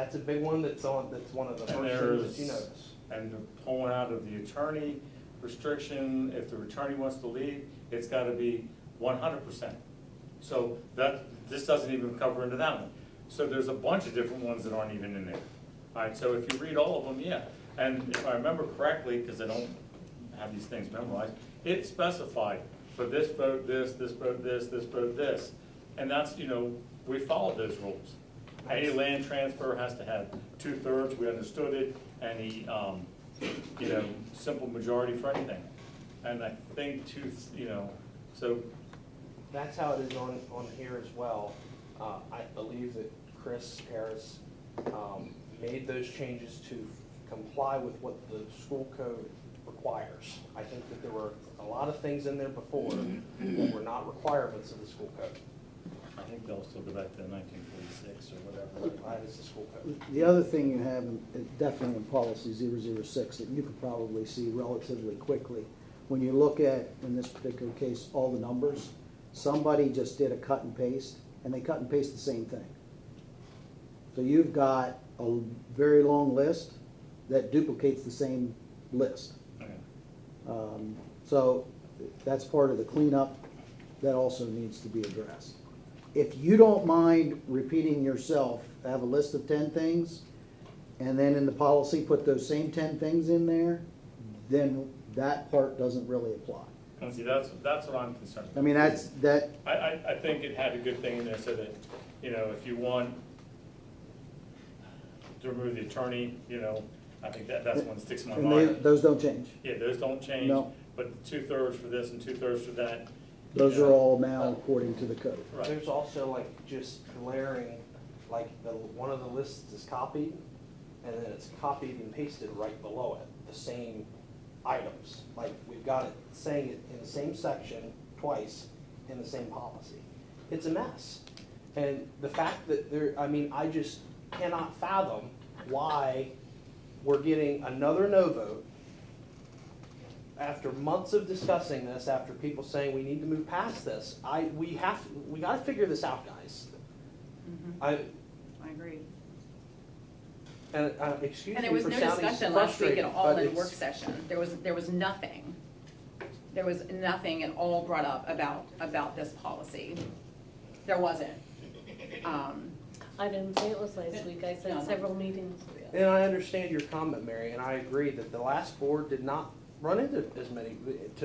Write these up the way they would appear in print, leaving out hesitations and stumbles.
That's a big one that's one of the first things that you notice. And pulling out of the attorney restriction, if the attorney wants to leave, it's gotta be 100%. So this doesn't even cover into that one. So there's a bunch of different ones that aren't even in there. All right, so if you read all of them, yeah. And if I remember correctly, because I don't have these things memorized, it specified for this boat this boat this boat this. And that's, we followed those rules. Any land transfer has to have 2/3, we understood it, any, simple majority for anything. And I think so. That's how it is on here as well. I believe that Chris Harris made those changes to comply with what the school code requires. I think that there were a lot of things in there before that were not requirements of the school code. I think they'll still go back to 1946 or whatever. That is the school code. The other thing you have, definitely in policy 006, that you could probably see relatively quickly, when you look at, in this particular case, all the numbers, somebody just did a cut and paste, and they cut and paste the same thing. So you've got a very long list that duplicates the same list. Okay. So that's part of the cleanup that also needs to be addressed. If you don't mind repeating yourself, have a list of 10 things, and then in the policy put those same 10 things in there, then that part doesn't really apply. And see, that's what I'm concerned with. I mean, that. I think it had a good thing in there so that, if you want to remove the attorney, I think that's one that sticks in my mind. Those don't change. Yeah, those don't change. No. But 2/3 for this and 2/3 for that. Those are all now according to the code. Right. There's also just glaring, one of the lists is copied, and then it's copied and pasted right below it, the same items. We've got it saying it in the same section twice in the same policy. It's a mess. And the fact that I just cannot fathom why we're getting another no vote after months of discussing this, after people saying we need to move past this. We got to figure this out, guys. Mm-hmm. I agree. And excuse And me there was for no sounding discussion last week at frustrated, all but in work session. There was nothing. There was nothing at all brought up about this policy. There wasn't. I didn't say it was last week. I said No. several meetings. And I understand your comment, Mary, and I agree that the last board did not run into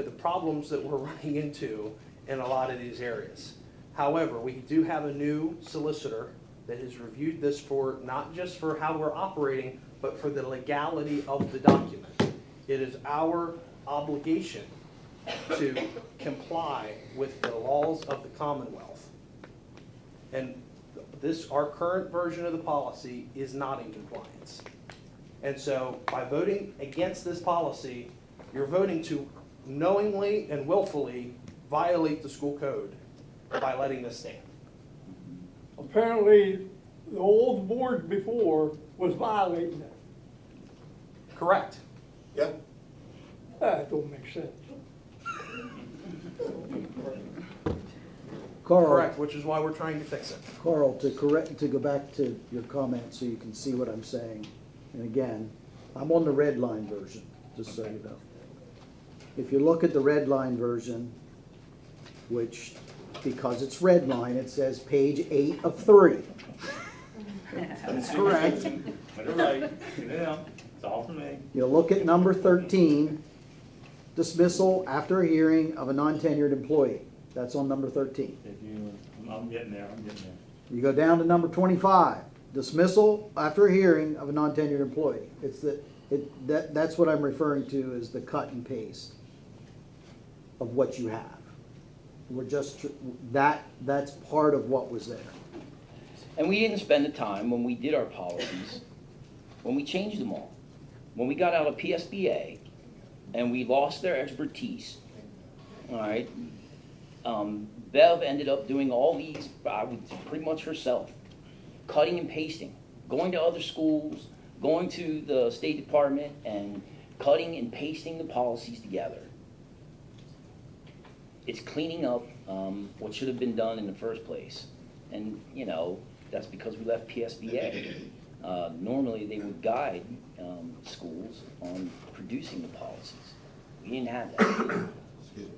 the problems that we're running into in a lot of these areas. However, we do have a new solicitor that has reviewed this for, not just for how we're operating, but for the legality of the document. It is our obligation to comply with the laws of the Commonwealth. And our current version of the policy is not in compliance. And so by voting against this policy, you're voting to knowingly and willfully violate the school code by letting this stand. Apparently, the old board before was violating it. Correct. Yeah. That don't make sense. Carl, Correct, which is why we're trying to fix it. Carl, to go back to your comment so you can see what I'm saying. And again, I'm on the red line version, just so you know. If you look at the red line version, which, because it's red line, it says page 8 of 3. That's correct. But you're right. It's all for me. You look at number 13, dismissal after a hearing of a non-tenured employee. That's on number 13. I'm getting there. You go down to number 25, dismissal after a hearing of a non-tenured employee. That's what I'm referring to as the cut and paste of what you have. We're just, that's part of what was there. And we didn't spend the time when we did our policies, when we changed them all. When we got out of PSBA and we lost their expertise, all right, Bev ended up doing all these pretty much herself, cutting and pasting, going to other schools, going to the State Department and cutting and pasting the policies together. It's cleaning up what should have been done in the first place. And, that's because we left PSBA. Normally, they would guide schools on producing the policies. We didn't have that. Excuse me.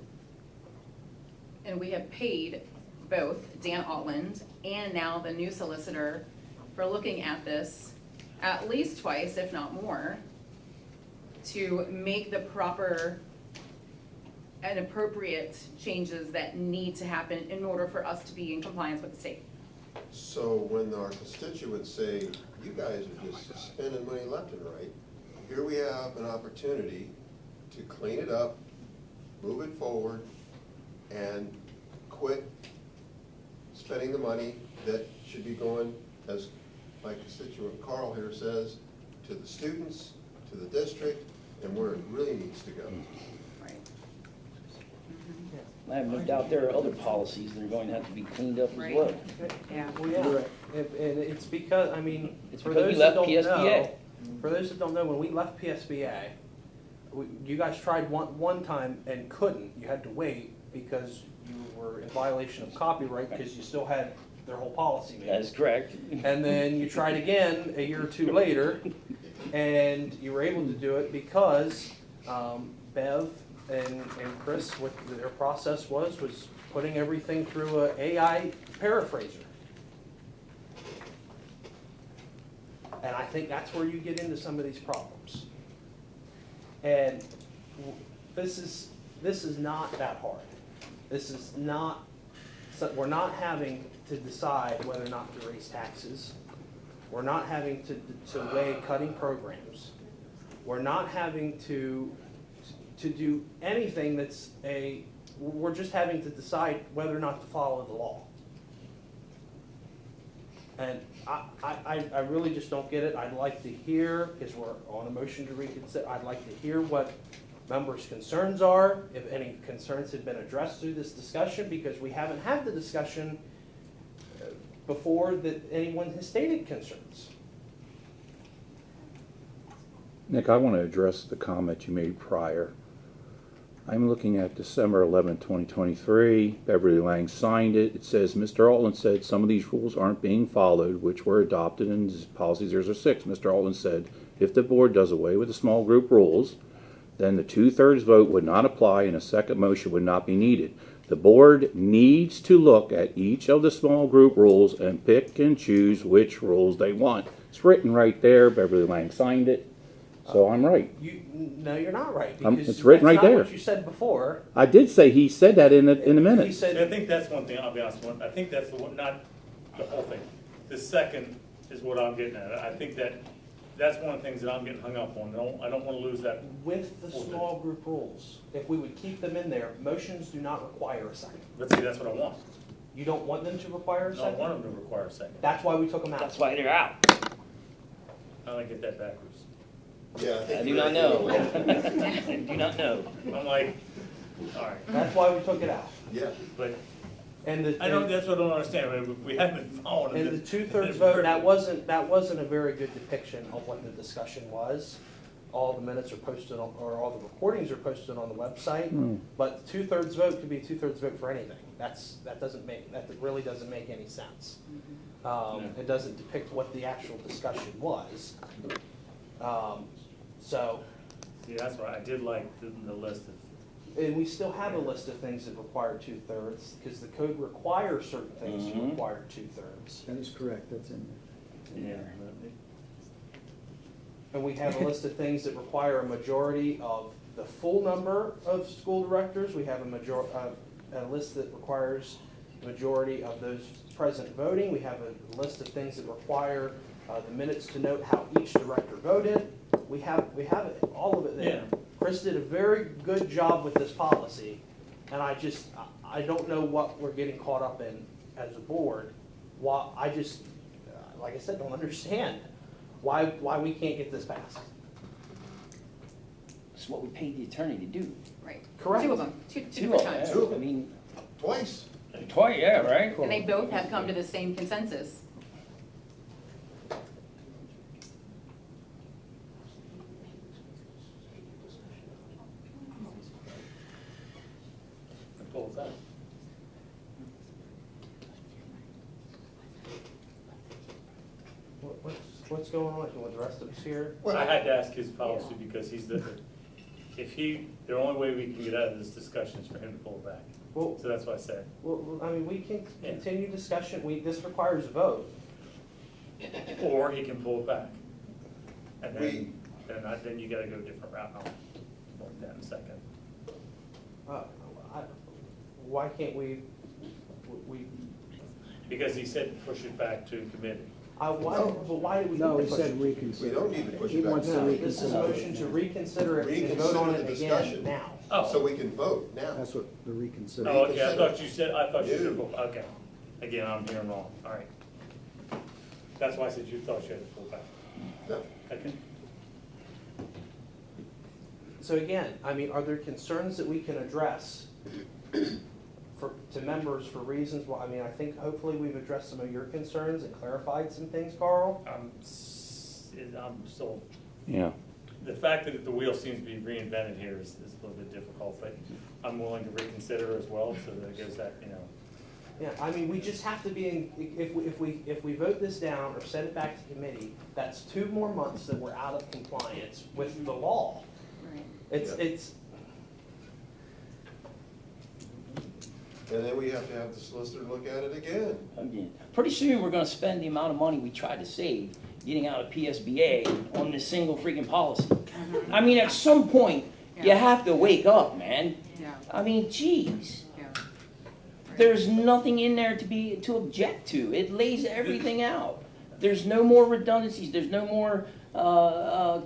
And we have paid both Dan Altland and now the new solicitor for looking at this at least twice, if not more, to make the proper and appropriate changes that need to happen in order for us to be in compliance with the state. So when our constituents say, you guys are just spending money left and right, here we have an opportunity to clean it up, move it forward, and quit spending the money that should be going, as my constituent Carl here says, to the students, to the district, and where it really needs to go. Right. I have no doubt there are other policies that are going to have to be cleaned up as Right. well. Yeah. Well, yeah, Right. and it's because, I mean, It's for because we those that left don't PSBA. know, for those that don't know, when we left PSBA, you guys tried one time and couldn't. You had to wait because you were in violation of copyright because you still had their whole policy That made. is correct. And then you tried again a year or two later, and you were able to do it because Bev and Chris, what their process was putting everything through a AI paraphraser. And I think that's where you get into some of these problems. And this is not that hard. This is not, we're not having to decide whether or not to raise taxes. We're not having to weigh cutting programs. We're not having to do anything we're just having to decide whether or not to follow the law. And I really just don't get it. I'd like to hear, because we're on a motion to reconsider, I'd like to hear what members' concerns are, if any concerns have been addressed through this discussion, because we haven't had the discussion before that anyone has stated concerns. Nick, I want to address the comment you made prior. I'm looking at December 11, 2023. Beverly Lang signed it. It says, Mr. Altland said some of these rules aren't being followed, which were adopted in policy 006. Mr. Altland said, if the board does away with the small group rules, then the 2/3 vote would not apply and a second motion would not be needed. The board needs to look at each of the small group rules and pick and choose which rules they want. It's written right there. Beverly Lang signed it. So I'm right. No, you're not right. Because It's written that's right not there. what you said before. I did say he said that in the He minutes. I said, think that's one thing, I'll be honest with you, I think that's the one, not the whole thing. The second is what I'm getting at. I think that's one of the things that I'm getting hung up on. I don't want to lose that. with the small group rules, if we would keep them in there, motions do not require a second. But see, that's what I want. You don't want them to require a I don't second? want them to require a second. That's why we took them out. That's why they're out. I don't get that backwards. Yeah, I do you're not right. know. I do not know. I'm like, all right, That's why we took it out. Yeah. but And the, I don't, that's what I don't understand. I mean, we haven't been following and the this. 2/3 vote, that wasn't a very good depiction of what the discussion was. All the minutes are posted on, or all the recordings are posted on the website. But 2/3 vote could be a 2/3 vote for anything. That really doesn't make any sense. It doesn't depict what the actual discussion was. So, See, that's why I did like the list of, and we still have a list of things that require 2/3, because the code requires certain things to require 2/3. That is correct, that's in there. yeah. And we have a list of things that require a majority of the full number of school directors. We have a list that requires a majority of those present voting. We have a list of things that require the minutes to note how each director voted. We have all of it there. Yeah. Chris did a very good job with this policy, and I don't know what we're getting caught up in as a board. Why, like I said, don't understand why we can't get this passed. It's what we paid the attorney to do. Right. Correct. Two of them, two Two different of them, times. Two. I mean, Twice. twice, yeah, right? And they both have come to the same consensus. Pull it out. What's What's going on? You want the rest of us here? I had to ask his policy because he's the only way we can get out of this discussion is for him to pull it back. Well, So that's what I said. well, I mean, we can Yeah. continue discussion. This requires a vote. Or he can pull it back. And We- then you gotta go a different route. I'll work that in a second. Why can't we, Because he said push it back to committee. why did we? No, he push said it? reconsider. We don't need to push He it back. wants to No, this is a reconsider. motion to reconsider it and vote Reconsider on the it discussion. again now. Oh. So we can vote now. That's what the reconsider. Oh, okay, I Reconsider. thought you said, No. okay. Again, I'm hearing wrong, all right. That's why I said you thought you had to pull back. No. Okay. So again, I mean, are there concerns that we can address to members for reasons why, I mean, I think hopefully we've addressed some of your concerns and clarified some things, Carl. I'm still, Yeah. the fact that the wheel seems to be reinvented here is a little bit difficult, but I'm willing to reconsider as well, so that it goes that, Yeah, I mean, we just have to be, if we vote this down or send it back to committee, that's 2 more months that we're out of compliance with the law. Right. It's, And then we have to have the solicitor look at it again. Again, pretty soon, we're gonna spend the amount of money we tried to save getting out of PSBA on this single freaking policy. I mean, at some point, you Yeah. have to wake up, man. Yeah, I mean, geez. yeah. There's nothing in there to object to. It lays everything out. There's no more redundancies. There's no more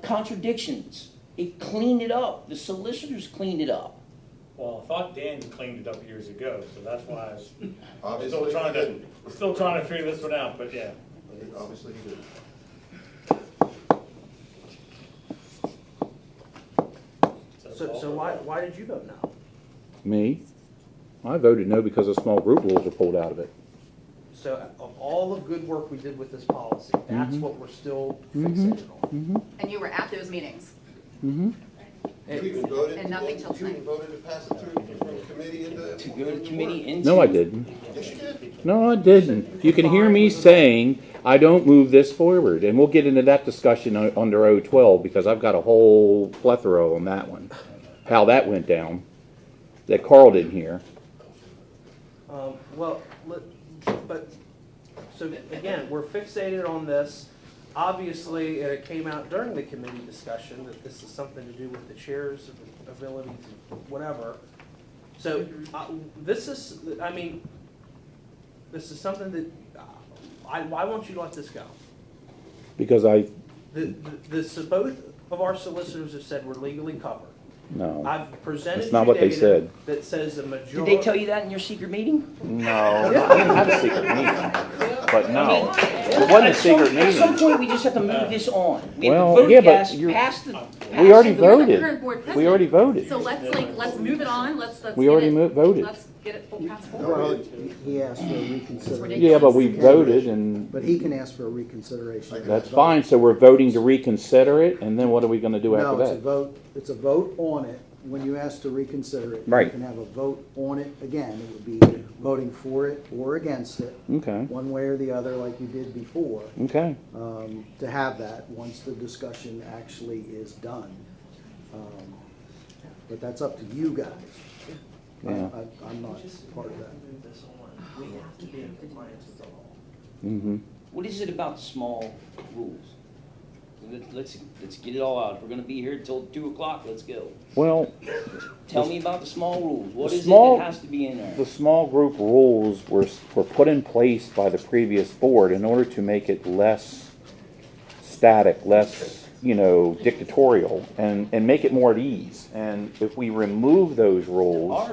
contradictions. It cleaned it up. The solicitors cleaned it up. well, I thought Dan cleaned it up years ago, so that's why I was Obviously, he didn't. still trying to figure this one out, but yeah. Obviously, he didn't. so why did you vote no? Me? I voted no because the small group rules are pulled out of it. So of all the good work we did with this policy, that's what we're still fixated on. And you were at those meetings. Mm-hmm. You even voted. And nothing till You even tonight. voted to pass it through from committee into. To go to committee into. No, I didn't. Yes, you did. No, I didn't. You can hear me saying, I don't move this forward, and we'll get into that discussion under 012, because I've got a whole plethora on that one. How that went down, that Carl didn't hear. So again, we're fixated on this. Obviously, it came out during the committee discussion that this is something to do with the chair's ability to whatever. So this is something that, why won't you let this go? Because Both of our solicitors have said we're legally covered. no. I've presented That's not you what they data said. that says the majority. Did they tell you that in your secret meeting? No, we didn't have a secret meeting. But no, it wasn't a secret At some meeting. point, we just have to move this on. We have Well, to vote yeah, but yes, you're- pass the. We already You're the current voted. board We president. already voted. So let's move it on, let's We get already it- voted. Let's get it passed No, forward. we He asked for a reconsideration. Yeah, but we voted, and But he can ask for a reconsideration. that's fine. So we're voting to reconsider it, and then what are we gonna do after No, it's a that? vote, it's a vote on it. When you ask to reconsider it, you Right. can have a vote on it again. It would be voting for it or against it, Okay, one way or the other, like you did before, okay. to have that once the discussion actually is done. But that's up to you guys. Yeah. I'm not part of that. Move this on. We have to be in compliance with the law. Mm-hmm. What is it about the small rules? Let's get it all out. If we're gonna be here till 2 o'clock, let's go. Well, Tell me about the small rules. What The is it small- that has to be in there? the small group rules were put in place by the previous board in order to make it less static, less, dictatorial, and make it more at ease. And if we remove those rules,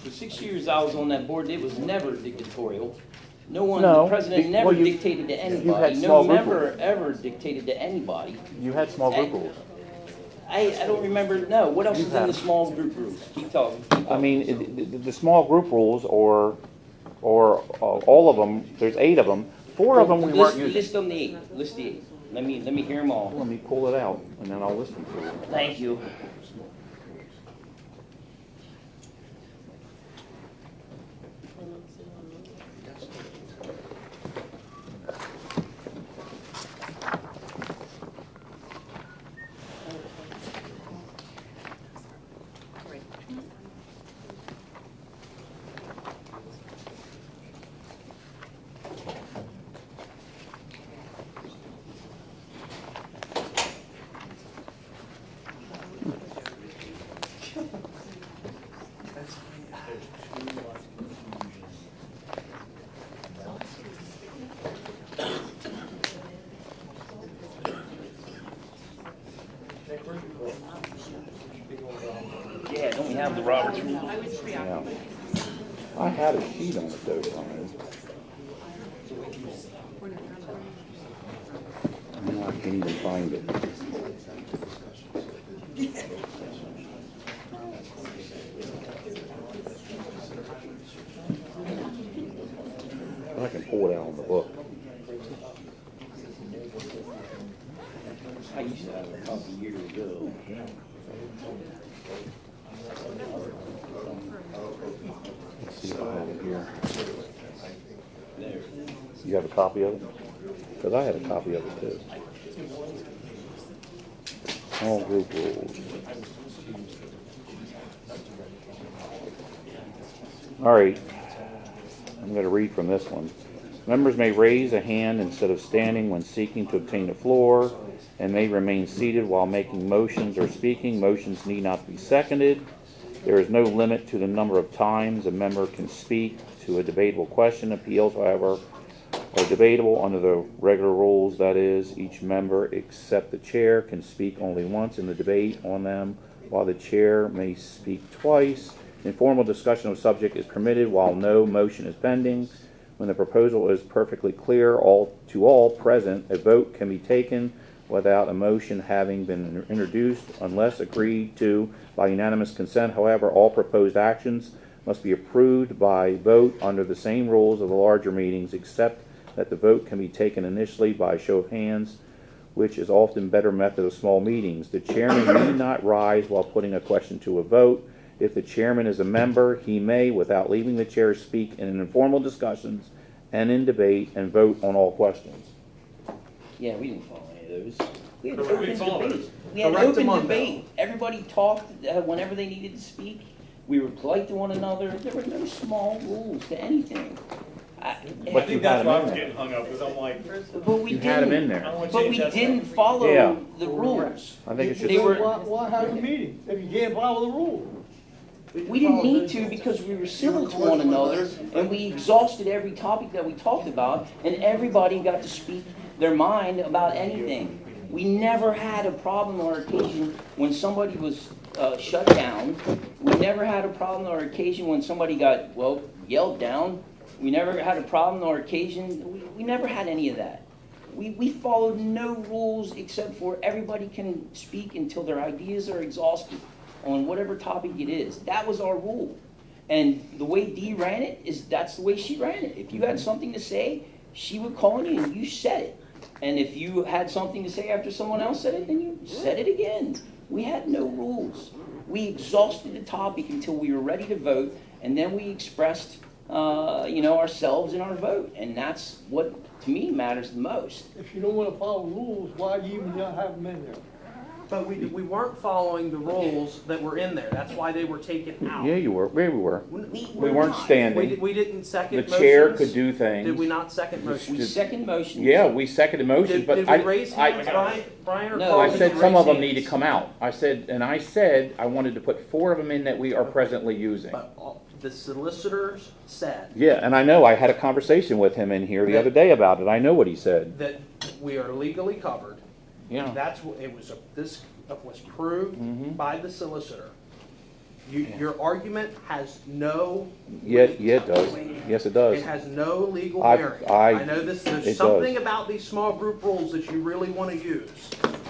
The 6 years I was on that board, it was never dictatorial. No one, No, the president well, never you- dictated to you had anybody. small No group member rules. ever dictated to anybody. you had small group rules. I don't remember, no, what else You is in the have. small group rules? Keep talking. I mean, the small group rules, or all of them, there's 8 of them. 4 of them we weren't using. List them the 8, list the 8. Let me hear them all. Let me pull it out, and then I'll listen to it. Thank you. have the Roberts rules. Yeah. I had a sheet on it though, Brian. No, I can't even find it. I can pull it out on the book. I used to have a couple years ago. Let's see if I have it here. There. You have a copy of it? Because I had a copy of it too. All group rules. All right. I'm going to read from this one. Members may raise a hand instead of standing when seeking to obtain the floor, and may remain seated while making motions or speaking. Motions need not be seconded. There is no limit to the number of times a member can speak to a debatable question. Appeals, however, are debatable under the regular rules. That is, each member except the chair can speak only once in the debate on them, while the chair may speak twice. Informal discussion of subject is permitted while no motion is pending. When the proposal is perfectly clear to all present, a vote can be taken without a motion having been introduced unless agreed to by unanimous consent. However, all proposed actions must be approved by vote under the same rules of the larger meetings, except that the vote can be taken initially by show of hands, which is often a better method of small meetings. The chairman need not rise while putting a question to a vote. If the chairman is a member, he may, without leaving the chair, speak in informal discussions and in debate and vote on all questions. Yeah, we didn't follow any of those. We had Correct. We open followed debate. it. We had Correct open them on debate. Everybody talked whenever they needed to speak. We were polite to one another. There were no small rules to anything. I But you think had that's why I them was in there. getting hung up, because I'm like, But we You didn't. had them in I there. don't want to But change we that. didn't follow Yeah. the rules. I think it should. They were- Why have a meeting if you can't follow the rules? We didn't need to because we were civil to one another, and we exhausted every topic that we talked about, and everybody got to speak their mind about anything. We never had a problem or occasion when somebody was shut down. We never had a problem or occasion when somebody got, well, yelled down. We never had a problem or occasion. We never had any of that. We followed no rules except for everybody can speak until their ideas are exhausted on whatever topic it is. That was our rule. And the way Dee ran it that's the way she ran it. If you had something to say, she would call on you and you said it. And if you had something to say after someone else said it, then you said it again. We had no rules. We exhausted the topic until we were ready to vote, and then we expressed ourselves in our vote. And that's what, to me, matters the most. If you don't want to follow rules, why do you even have them in there? But we weren't following the rules that were in there. That's why they were taken out. Yeah, you were. Where we were. We weren't not. standing. We didn't second The motions. chair could do things. Did we not second motions? We second motion. Yeah, we seconded motions, but Did we raise hands, I- Brian or No, Carl? I did said you some raise of them hands? need to come out. I said I wanted to put 4 of them in that we are presently using. But the solicitors said Yeah, and I know I had a conversation with him in here the other day about it. I know what he said. that we are legally covered. Yeah. That's what, this was proved by the solicitor. Your argument has no. Yeah, it does. Yes, it does. It has no legal I- merit. I- I know this, it there's does. something about these small group rules that you really want to use.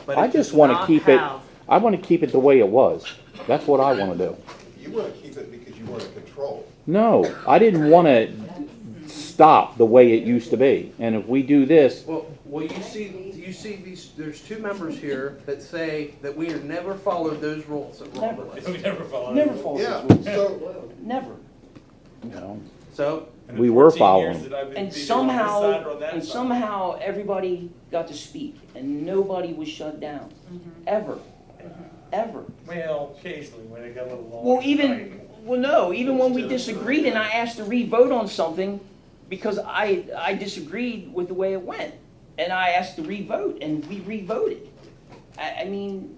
But I it just does want to not keep it. have- I want to keep it the way it was. That's what I want to do. You want to keep it because you want to control. No, I didn't want to stop the way it used to be. And if we do this, Well, you see these, there's 2 members here that say that we have never followed those rules that were on the Never. list. We never followed. Never it. followed Yeah, those rules. so Never. you know, So, In the We were 14 years following. that I've been And either on this side or on that side. somehow everybody got to speak and nobody was shut down. Ever. Ever. Well, occasionally when it got a little long. Well, even when we disagreed and I asked to re-vote on something because I disagreed with the way it went. And I asked to re-vote and we re-voted. I mean,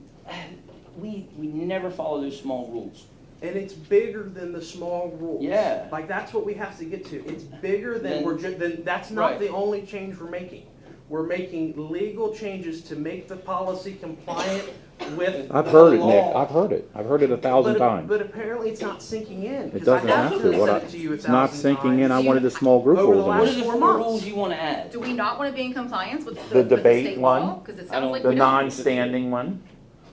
we never follow those small rules. and it's bigger than the small rules. Yeah. Like, that's what we have to get to. It's bigger than Then- that's not Right. the only change we're making. We're making legal changes to make the policy compliant with I've the heard it, Nick. law. I've heard it. I've heard it 1,000 times. But apparently it's not sinking in. It 'cause doesn't I have to. sent What it to you it's not 1,000 sinking in. I times. wanted the small group Over the rules in last What there. are the 4 four months. rules you want to add? Do we not want to be in compliance with The with the debate state one, law? Because it I don't- sounds like The we don't. non-standing one,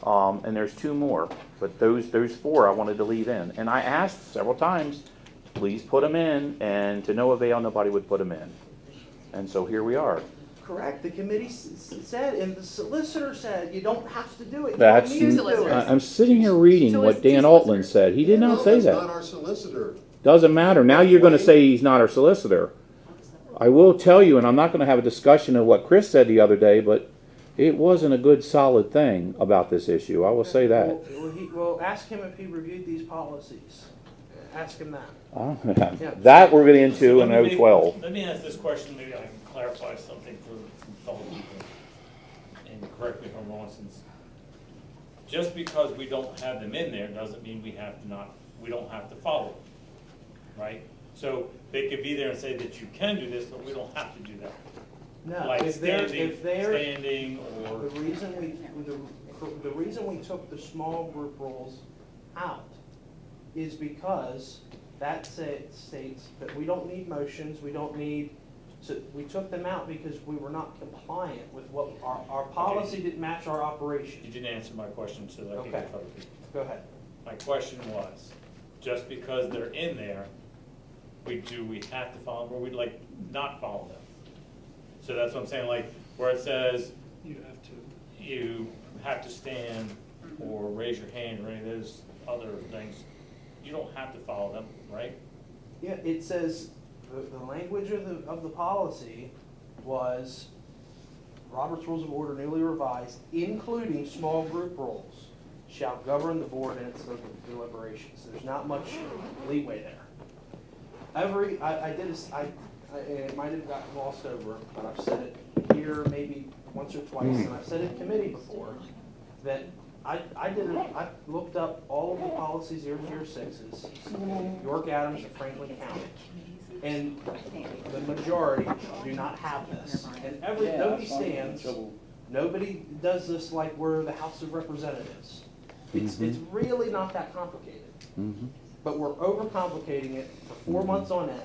and there's 2 more. But those 4 I wanted to leave in. And I asked several times, please put them in, and to no avail, nobody would put them in. And so here we are. Correct, the committee said, and the solicitor said, you don't have to do it. You That's, don't need to do solicitors. it. I'm sitting here reading So what it's Dan two Altland solicitors. said. He did not No, say that's that. not our solicitor. Doesn't matter. Now you're going to say he's not our solicitor. I will tell you, and I'm not going to have a discussion of what Chris said the other day, but it wasn't a good solid thing about this issue. I will say that. Well, ask him if he reviewed these policies. Ask him that. That we're getting into in Let me- 012. Let me ask this question, maybe I can clarify something for fellow people. And correct me if I'm wrong, since just because we don't have them in there doesn't mean we don't have to follow them, right? So they could be there and say that you can do this, but we don't have to do that. No, Like if they're, standing or, the reason we took the small group rules out is because that states that we don't need motions, we don't need, so we took them out because we were not compliant with what, our policy didn't match our operation. you didn't answer my question, so I can Okay. get other people. Go ahead. My question was, just because they're in there, we have to follow them, or we'd like not follow them? So that's what I'm saying, like, where it says you have to stand or raise your hand or any of those other things, you don't have to follow them, right? Yeah, it says, the language of the policy was Robert's Rules of Order newly revised, including small group rules, shall govern the board in its deliberations. There's not much leeway there. It might have gotten glossed over, but I've said it here maybe once or twice, and I've said it in committee before, that I looked up all of the policy 006s, York, Adams, and Franklin County, and the majority do not have this. And nobody does this like we're the House of Representatives. It's really not that complicated. But we're overcomplicating it for 4 months on end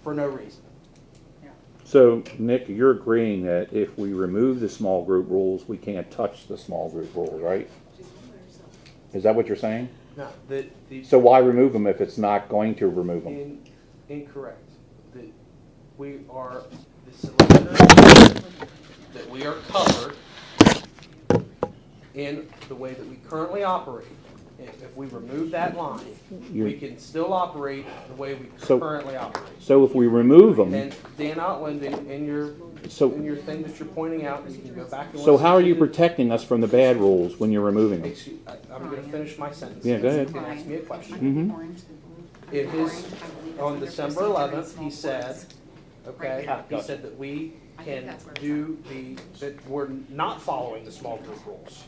for no reason. So, Nick, you're agreeing that if we remove the small group rules, we can't touch the small group rules, right? Is that what you're saying? No, So why remove them if it's not going to remove them? Incorrect. We are the solicitor, that we are covered in the way that we currently operate. If we remove that line, we can still operate the way we currently operate. So if we remove them, And Dan Outland, in your thing that you're pointing out, you can go back and so listen how are to you the- protecting us from the bad rules when you're removing them? I'm going to finish my sentence. Yeah, go ahead. You can ask me a question. Mm-hmm. In his, on December 11th, he said, okay, he said that we can do that we're not following the small group rules.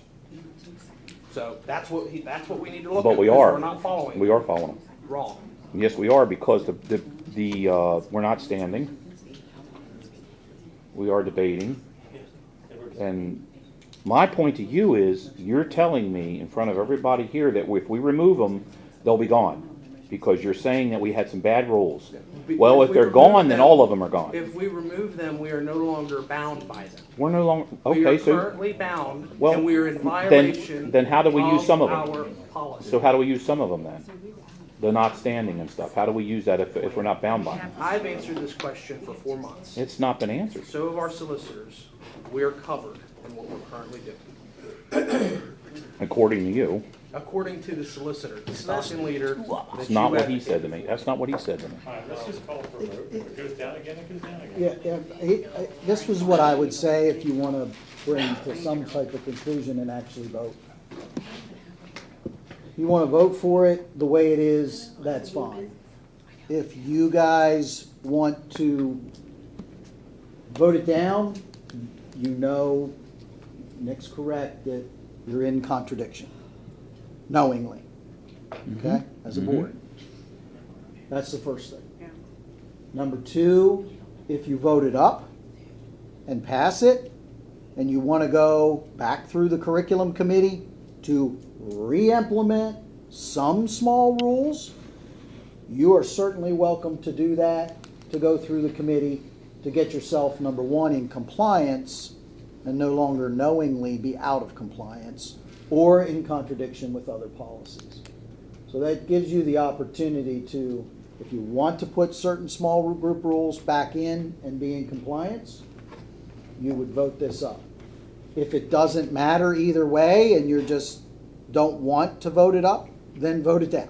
So that's what we need to look at. But we because are. We're not following. We are following them. Wrong. Yes, we are, because we're not standing. We are debating. And my point to you is, you're telling me in front of everybody here that if we remove them, they'll be gone. Because you're saying that we had some bad rules. Well, if we they're remove gone, then them- all of them are gone. If we remove them, we are no longer bound by them. We're no longer, We okay, are so, currently bound, Well, and we are in then- violation then how do we use some of them? our policy. so how do we use some of them then? The not standing and stuff. How do we use that if we're not bound by them? I've answered this question for 4 months. It's not been answered. So have our solicitors. We are covered in what we're currently doing. According to you. According to the solicitor, the station leader. That's not what he said to me. That's not what he said to me. All right, let's just call for a vote. If it goes down again, it goes down again. This was what I would say if you want to bring to some type of conclusion and actually vote. You want to vote for it the way it is, that's fine. If you guys want to vote it down, you know Nick's correct that you're in contradiction, knowingly, okay, as a board. That's the first thing. Number two, if you vote it up and pass it, and you want to go back through the curriculum committee to re-implement some small rules, you are certainly welcome to do that, to go through the committee to get yourself, number one, in compliance and no longer knowingly be out of compliance or in contradiction with other policies. So that gives you the opportunity to, if you want to put certain small group rules back in and be in compliance, you would vote this up. If it doesn't matter either way and you just don't want to vote it up, then vote it down.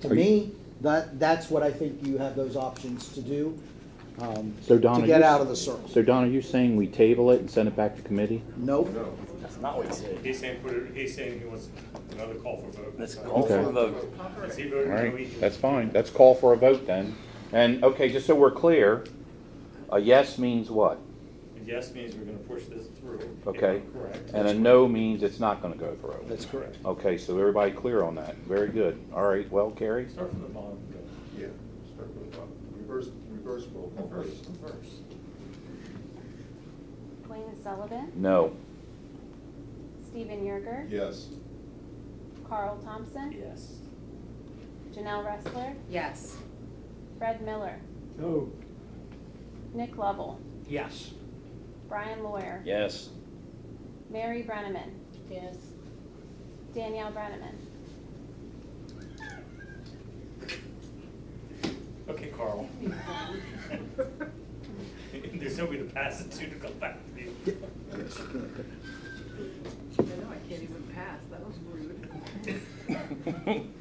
To me, that's what I think you have those options to do, So Donna, to get out of the circle. So Donna, you saying we table it and send it back to committee? Nope. That's not what he said. He's saying he wants another call for vote. Let's call for a Okay. vote. Is he All voting? No, right, he- that's fine. Let's call for a vote then. And, okay, just so we're clear, a yes means what? A yes means we're gonna push this through. if Okay. I'm correct. And a no means it's not gonna go through. That's correct. Okay, so everybody clear on that. Very good. All right, well, Carrie? Start from the bottom. Yeah, start with the bottom. Reverse roll call Reverse, first. reverse. Duane Sullivan, No. Stephen Yerger, Yes. Carl Thompson, Yes. Janelle Ressler, Yes. Fred Miller, No. Nick Lovell, Yes. Brian Lawyer, Yes. Mary Brenneman, Yes. Danielle Brenneman. Okay, Carl. There's nobody to pass it to come back to you. I know, I can't even pass, that was rude.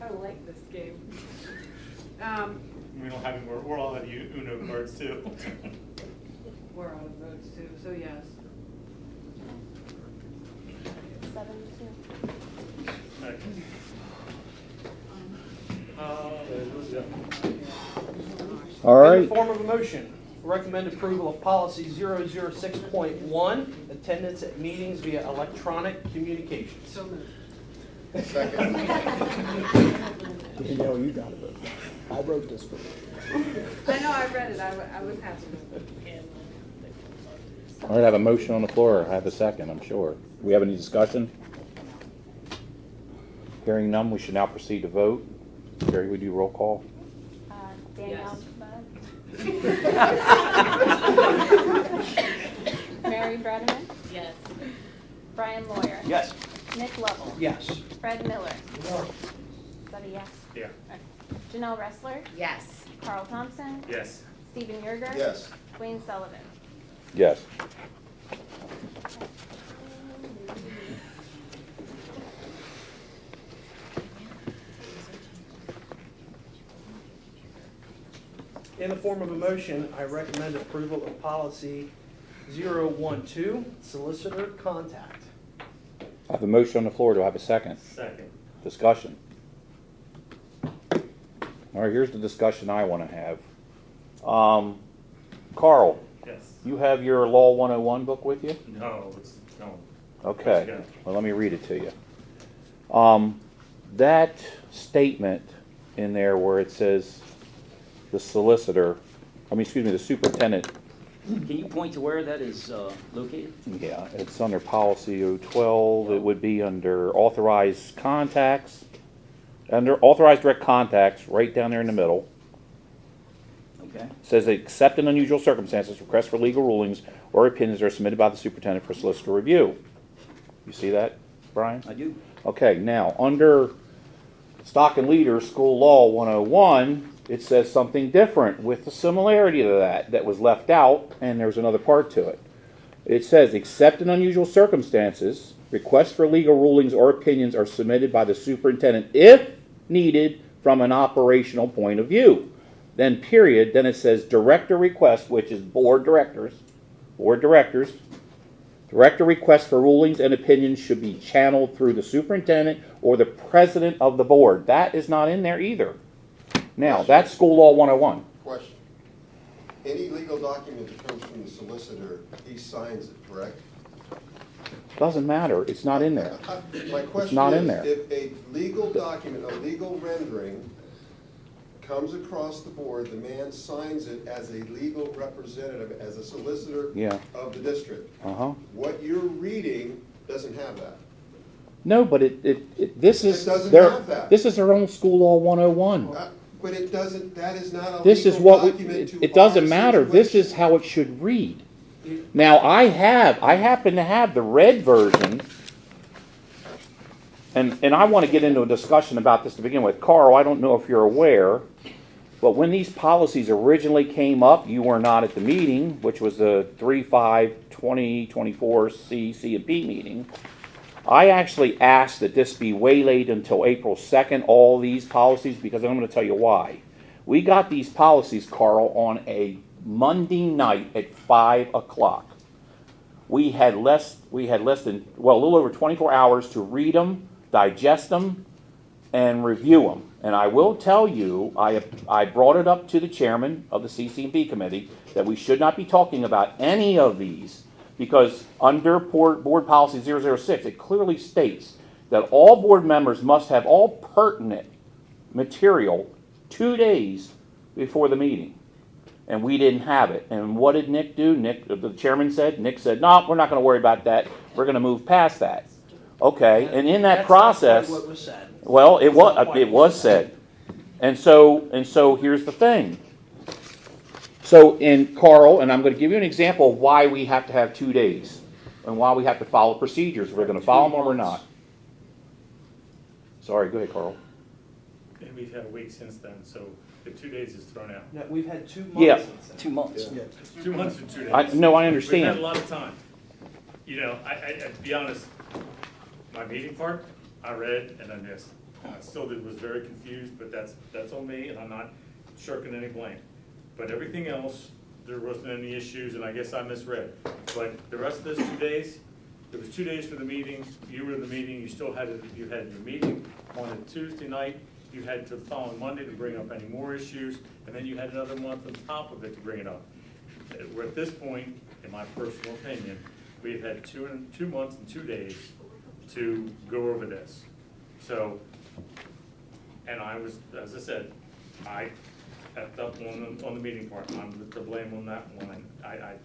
I like this game. We don't have any more, we're all out of Uno cards too. We're out of votes too, so yes. 7-2. All In right. the form of a motion, recommend approval of policy 006.1, attendance at meetings via electronic communications. So moved. Second. Danielle, you got it. I wrote this one. I know, I read it, I was happy. All right, I have a motion on the floor. I have a second, I'm sure. Do we have any discussion? Hearing none, we should now proceed to vote. Carrie, would you roll call? Danielle Yes. Bud. Mary Brenneman, Yes. Brian Lawyer, Yes. Nick Lovell, Yes. Fred Miller. Is that a yes? Yeah. Okay. Janelle Ressler, Yes. Carl Thompson, Yes. Stephen Yerger. Yes. Duane Sullivan. Yes. In the form of a motion, I recommend approval of policy 012, solicitor contact. I have a motion on the floor. Do I have a second? Second. Discussion. All right, here's the discussion I want to have. Carl, Yes. you have your Law 101 book with you? No, it's, no. Okay, Yes. well, let me read it to you. That statement in there where it says the the superintendent, Can you point to where that is located? yeah, it's under policy 012, it would be under authorized contacts, under authorized direct contacts, right down there in the middle. Okay. Says, except in unusual circumstances, requests for legal rulings or opinions are submitted by the superintendent for solicitor review. You see that, Brian? I do. Okay, now, under Stock and Leader School Law 101, it says something different with the similarity to that was left out, and there's another part to it. It says, except in unusual circumstances, requests for legal rulings or opinions are submitted by the superintendent if needed from an operational point of view. Then period, then it says director request, which is board director requests for rulings and opinions should be channeled through the superintendent or the president of the board. That is not in there either. Now, that's School Law 101. Question. Any legal document that comes from the solicitor, he signs it, correct? Doesn't matter. It's not in there. My question not is, in there. if a legal document, a legal rendering comes across the board, the man signs it as a legal representative, as a solicitor Yeah. of the district. Uh-huh. What you're reading doesn't have that. No, but this is, It doesn't their- have that. this is their own school law 101. But it doesn't, that is not a This is legal what, document to it doesn't our matter. This situation. is how it should read. Now, I happen to have the red version, and I want to get into a discussion about this to begin with. Carl, I don't know if you're aware, but when these policies originally came up, you were not at the meeting, which was the 3/5/2024 C&P meeting. I actually asked that this be waylaid until April 2nd, all these policies, because I'm going to tell you why. We got these policies, Carl, on a Monday night at 5 o'clock. We had less than, well, a little over 24 hours to read them, digest them, and review them. And I will tell you, I brought it up to the chairman of the CC&P committee that we should not be talking about any of these, because under Board Policy 006, it clearly states that all board members must have all pertinent material 2 days before the meeting. And we didn't have it. And what did Nick do? The chairman said, Nick said, no, we're not going to worry about that. We're going to move past that. Okay, and in that That's process, not quite what was said. well, It's not quite it what was said. And so here's the thing. So in Carl, and I'm going to give you an example of why we have to have 2 days and why we have to follow procedures. We're going to follow them or we're not. Sorry, go ahead, Carl. And we've had a week since then, so the 2 days is thrown out. No, we've had 2 months Yeah. since then. 2 months. 2 months and 2 days. I We've had understand. a lot of time. You know, to be honest, my meeting part, I read and I missed. And I still was very confused, but that's on me, and I'm not shirking any blame. But everything else, there wasn't any issues, and I guess I misread. But the rest of those 2 days, there was 2 days for the meeting. You were in the meeting. You still had your meeting on a Tuesday night. You had to the following Monday to bring up any more issues, and then you had another month on top of it to bring it up. We're at this point, in my personal opinion, we've had 2 months and 2 days to go over this. So, and I was, as I said, I effed up on the meeting part. I'm to blame on that one. I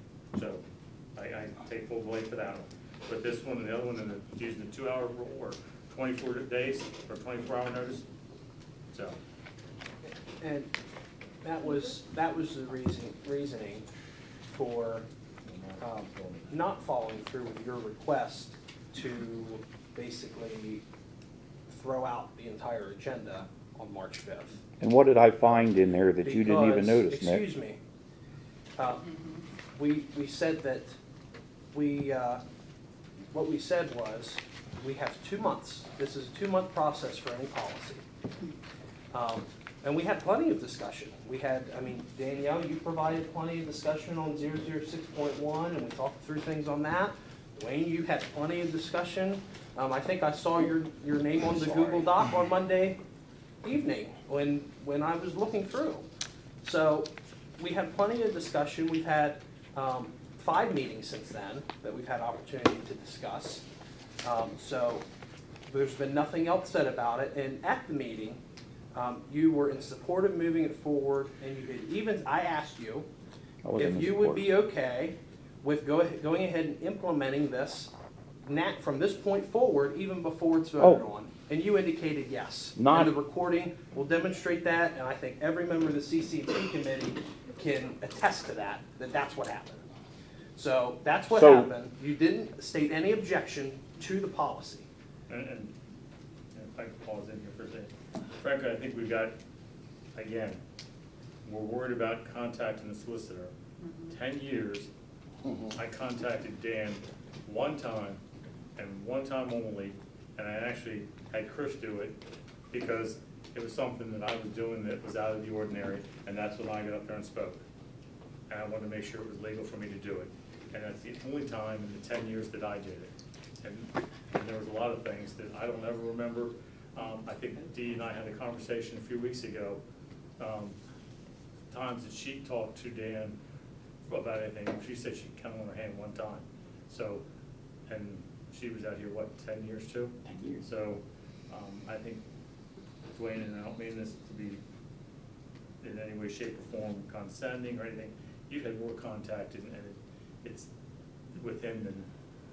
take full blame for that one. But this one and the other one, and using the 2-hour rule or 24 days or 24-hour notice. So, And that was the reasoning for not following through with your request to basically throw out the entire agenda on March 5th. And what did I find in there that you didn't even Because, notice, Nick? excuse me, we said that what we said was, we have 2 months. This is a 2-month process for any policy. And we had plenty of discussion. We had, Danielle, you provided plenty of discussion on 006.1, and we talked through things on that. Wayne, you had plenty of discussion. I think I saw your name on the Google Doc on Monday evening when I was looking through. So we had plenty of discussion. We've had 5 meetings since then that we've had opportunity to discuss. So there's been nothing else said about it. And at the meeting, you were in support of moving it forward, and you did even, I asked you if you would be okay with going ahead and implementing this from this point forward, even before it's voted on. And you indicated yes. And the recording will demonstrate that, and I think every member of the CCP committee can attest to that that's what happened. So that's what happened. You didn't state any objection to the policy. and if I could pause in here for a second. Frankly, I think we've got, again, we're worried about contacting the solicitor. 10 years, I contacted Dan one time, and one time only, and I actually had Chris do it because it was something that I was doing that was out of the ordinary, and that's when I got up there and spoke. And I wanted to make sure it was legal for me to do it. And that's the only time in the 10 years that I did it. And there was a lot of things that I don't ever remember. I think Dee and I had a conversation a few weeks ago, times that she talked to Dan about anything. She said she counted on her hand one time. So, and she was out here, what, 10 years too? 10 years. So, I think Duane, and I don't mean this to be in any way, shape, or form condescending or anything. You've had more contact and it's with him than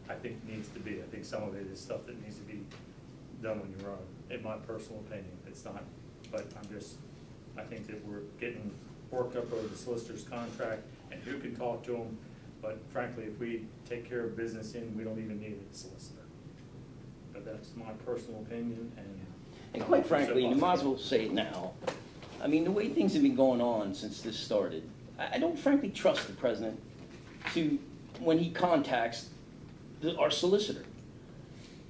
I think needs to be. I think some of it is stuff that needs to be done on your own, in my personal opinion. It's not, but I think that we're getting worked up over the solicitor's contract and who can talk to him. But frankly, if we take care of business we don't even need a solicitor. But that's my personal opinion, And quite frankly, you might as well say it now. I mean, the way things have been going on since this started, I don't frankly trust the president to, when he contacts our solicitor.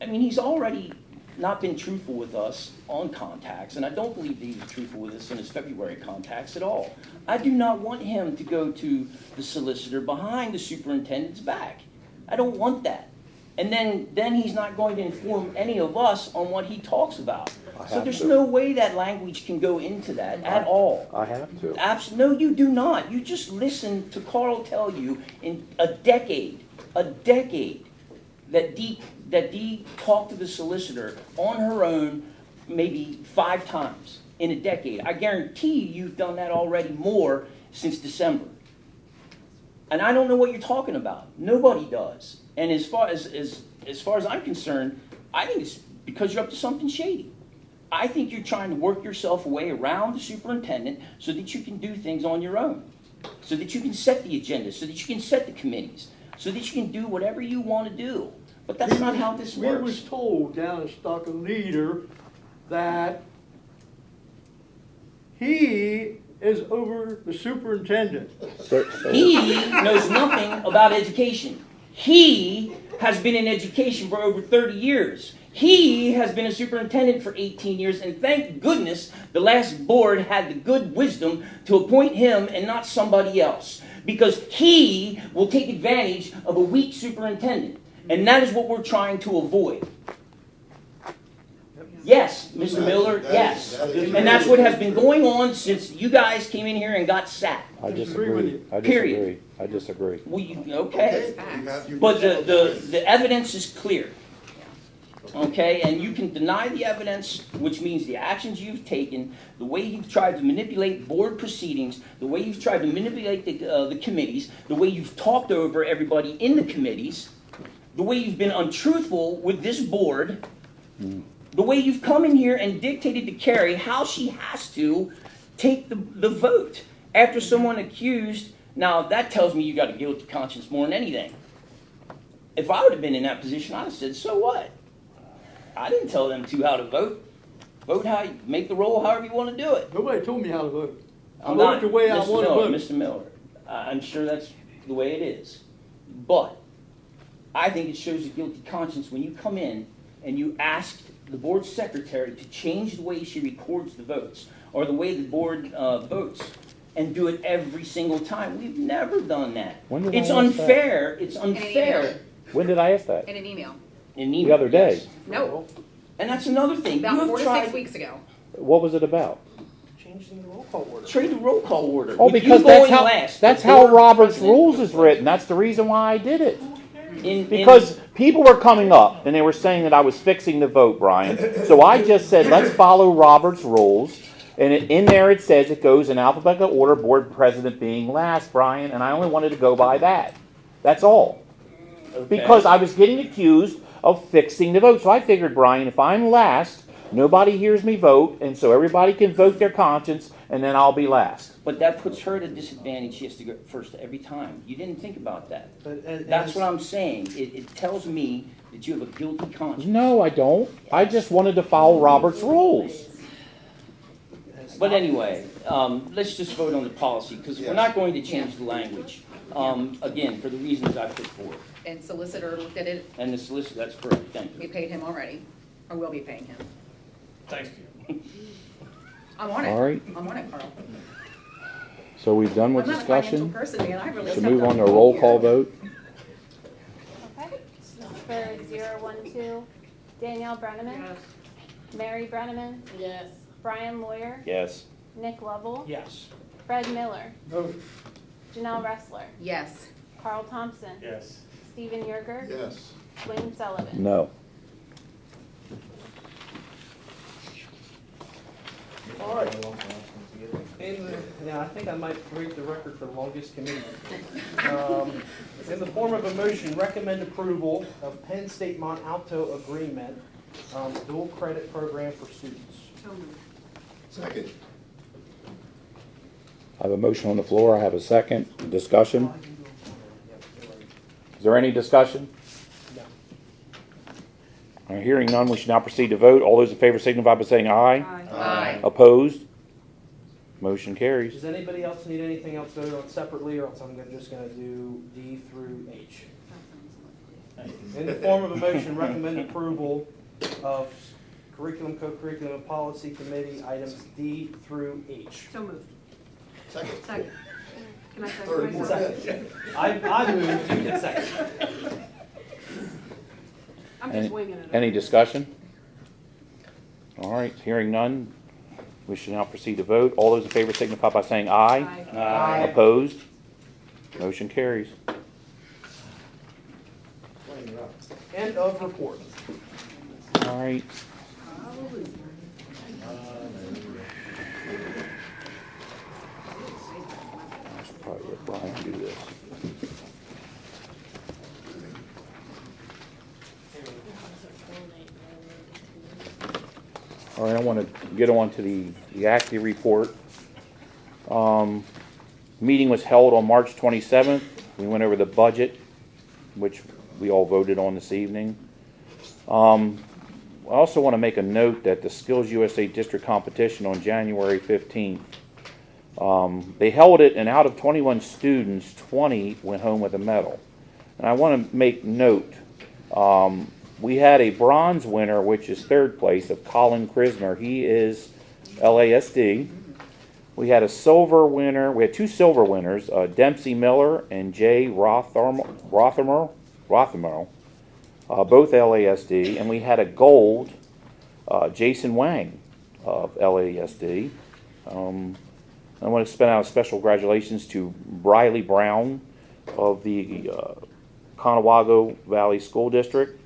I mean, he's already not been truthful with us on contacts, and I don't believe that he was truthful with us in his February contacts at all. I do not want him to go to the solicitor behind the superintendent's back. I don't want that. And then he's not going to inform any of us on what he talks about. So there's no way that language can go into that at all. I have to. No, you do not. You just listen to Carl tell you in a decade, that Dee talked to the solicitor on her own maybe 5 times in a decade. I guarantee you've done that already more since December. And I don't know what you're talking about. Nobody does. And as far as I'm concerned, I think it's because you're up to something shady. I think you're trying to work yourself away around the superintendent so that you can do things on your own, so that you can set the agenda, so that you can set the committees, so that you can do whatever you want to do. But that's not how this We was works. told down at Stockton Leader that he is over the superintendent. He knows nothing about education. He has been in education for over 30 years. He has been a superintendent for 18 years, and thank goodness the last board had the good wisdom to appoint him and not somebody else, because he will take advantage of a weak superintendent, and that is what we're trying to avoid. Yes, Mr. Miller, yes. And that's what has been going on since you guys came in here and got sacked. I disagree with disagree. you. I Period. disagree. I disagree. Well, okay. You have your- But the evidence is clear. Okay, and you can deny the evidence, which means the actions you've taken, the way you've tried to manipulate board proceedings, the way you've tried to manipulate the committees, the way you've talked over everybody in the committees, the way you've been untruthful with this board, the way you've come in here and dictated to Carrie how she has to take the vote after someone accused. Now, that tells me you got a guilty conscience more than anything. If I would have been in that position, I'd have said, so what? I didn't tell them how to vote. Vote how you make the roll however you want to do it. Nobody told me how to vote. I I'm voted not, the way I Mr. want to Miller, vote. Mr. Miller, I'm sure that's the way it is. But I think it shows a guilty conscience when you come in and you ask the board secretary to change the way she records the votes or the way the board votes and do it every single time. We've never done that. When did I It's ask unfair. It's unfair. When did I ask that? In an email. The other day. Yes. No, And that's another thing. about You have 4 to tried 6 weeks ago. What was it about? Changing the roll call order. trade the roll call order. Oh, With because you that's going how last, that's the how board Robert's president- rules is written. That's the reason why I did it. In- Because people were coming up and they were saying that I was fixing the vote, Brian. So I just said, let's follow Robert's rules. And in there it says it goes in alphabetical order, board president being last, Brian. And I only wanted to go by that. That's all. Okay. Because I was getting accused of fixing the vote. So I figured, Brian, if I'm last, nobody hears me vote. And so everybody can vote their conscience and then I'll be last. But that puts her at a disadvantage. She has to go first every time. You didn't think about that. And That's what I'm saying. It tells me that you have a guilty conscience. No, I don't. I just wanted to follow Robert's rules. But anyway, let's just vote on the policy because we're not going to change the language. Again, for the reasons I put forth. And solicitor looked at it, And the solicitor, that's correct. Thank we you. paid him already, or will be paying him. Thanks to you. I'm on it. All right. I'm on it, Carl. So we've done with I'm not a financial discussion. person, man, I really Should stepped move up on to a the roll whole call year. vote. Okay. For 012, Danielle Brenneman. Mary Brenneman. Yes. Brian Lawyer. Yes. Nick Lovell. Yes. Fred Miller. No. Janelle Ressler. Yes. Carl Thompson. Yes. Stephen Yerger. Yes. Duane Sullivan. No. All right. Yeah, I think I might break the record for the longest committee. In the form of a motion, recommend approval of Penn State Mont Alto agreement, dual credit program for students. Second. I have a motion on the floor. I have a second. Discussion? Is there any discussion? No. All right, hearing none, we should now proceed to vote. All those in favor signify by saying aye. Aye. Opposed? Motion carries. Does anybody else need anything else voted on separately, or else I'm just going to do D through H? In the form of a motion, recommend approval of curriculum, co-curriculum, and policy committee items D through H. So moved. Second. Second. Can I second Third, myself? fourth. I moved, you can second. I'm just winging it. Any discussion? All right, hearing none, we should now proceed to vote. All those in favor signify by saying aye. Aye. Aye. Opposed? Motion carries. End of report. All right. I should probably let Brian do this. All right, I want to get on to the ACTI report. Meeting was held on March 27th. We went over the budget, which we all voted on this evening. I also want to make a note that the Skills USA District competition on January 15th, they held it, and out of 21 students, 20 went home with a medal. And I want to make note, we had a bronze winner, which is third place, of Colin Krisner. He is LASD. We had a silver winner. We had two silver winners, Dempsey Miller and Jay Rothermel, both LASD. And we had a gold, Jason Wang of LASD. I want to spend out a special congratulations to Briley Brown of the Conewago Valley School District,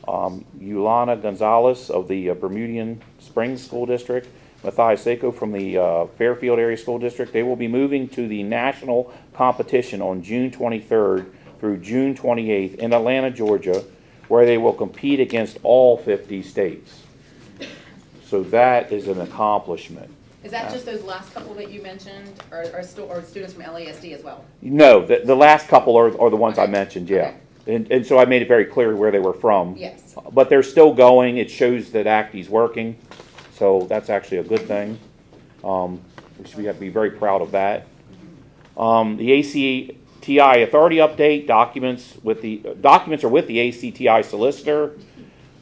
Yulana Gonzalez of the Bermudian Springs School District, Matthias Seiko from the Fairfield Area School District. They will be moving to the national competition on June 23rd through June 28th in Atlanta, Georgia, where they will compete against all 50 states. So that is an accomplishment. Is that just those last couple that you mentioned, or students from LASD as well? No, the last couple are the ones I mentioned, yeah. Okay. And so I made it very clear where they were from. Yes. But they're still going. It shows that ACTI's working. So that's actually a good thing. We should be very proud of that. The ACTI authority update, documents are with the ACTI solicitor.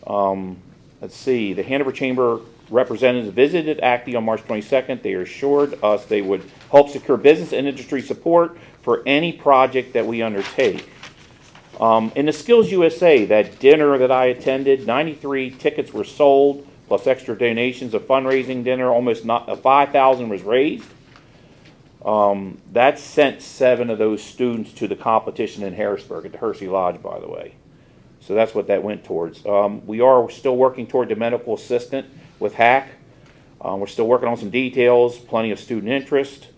Let's see, the Hanover Chamber representatives visited ACTI on March 22nd. They assured us they would help secure business and industry support for any project that we undertake. In the Skills USA, that dinner that I attended, 93 tickets were sold, plus extra donations. A fundraising dinner, almost $5,000 was raised. That sent 7 of those students to the competition in Harrisburg at the Hersey Lodge, by the way. So that's what that went towards. We are still working toward the medical assistant with HAC. We're still working on some details, plenty of student interest.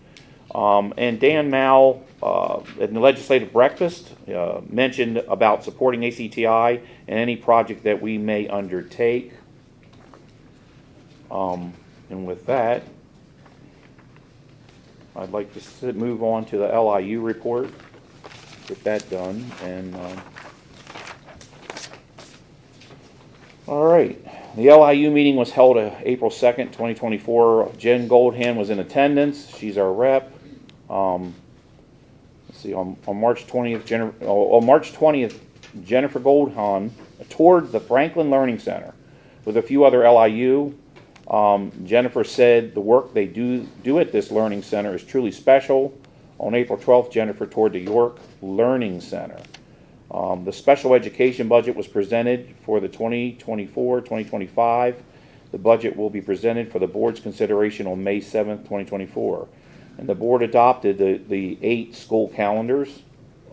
And Dan Mao at the legislative breakfast mentioned about supporting ACTI and any project that we may undertake. And with that, I'd like to move on to the LIU report, get that done. And all right, the LIU meeting was held April 2nd, 2024. Jen Goldhand was in attendance. She's our rep. Let's see, on March 20th, Jennifer Goldhahn toured the Franklin Learning Center with a few other LIU. Jennifer said the work they do at this learning center is truly special. On April 12th, Jennifer toured the York Learning Center. The special education budget was presented for the 2024-2025. The budget will be presented for the board's consideration on May 7th, 2024. And the board adopted the 8 school calendars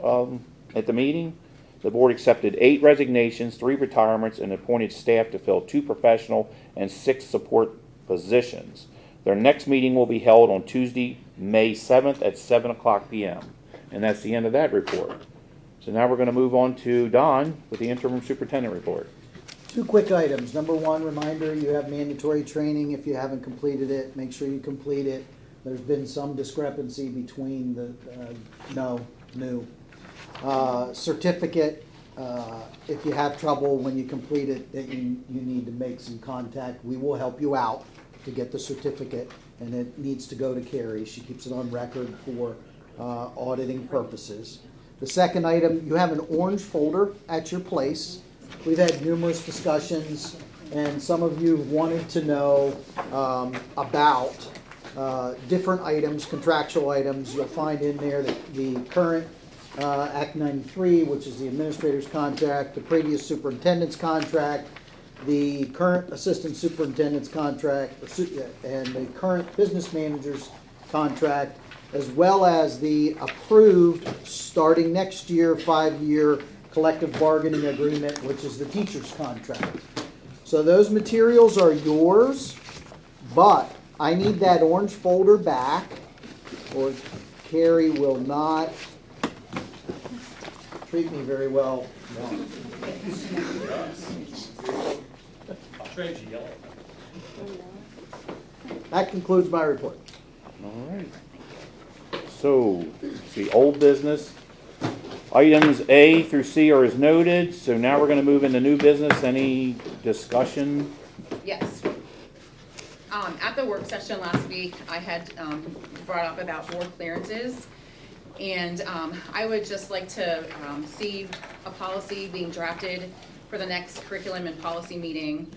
at the meeting. The board accepted 8 resignations, 3 retirements, and appointed staff to fill 2 professional and 6 support positions. Their next meeting will be held on Tuesday, May 7th at 7 o'clock p.m. And that's the end of that report. So now we're going to move on to Don with the interim superintendent report. 2 quick items. Number 1, reminder, you have mandatory training. If you haven't completed it, make sure you complete it. There's been some discrepancy between the new certificate. If you have trouble when you complete it, that you need to make some contact. We will help you out to get the certificate, and it needs to go to Carrie. She keeps it on record for auditing purposes. The second item, you have an orange folder at your place. We've had numerous discussions, and some of you wanted to know about different items, contractual items. You'll find in there the current Act 93, which is the administrator's contract, the previous superintendent's contract, the current assistant superintendent's contract, and the current business manager's contract, as well as the approved, starting next year, 5-year collective bargaining agreement, which is the teacher's contract. So those materials are yours, but I need that orange folder back, or Carrie will not treat me very well. No. I'll trade you yellow. That concludes my report. All right. So, let's see, old business. Items A through C are as noted. So now we're going to move into new business. Any discussion? Yes. At the work session last week, I had brought up about board clearances. And I would just like to see a policy being drafted for the next curriculum and policy meeting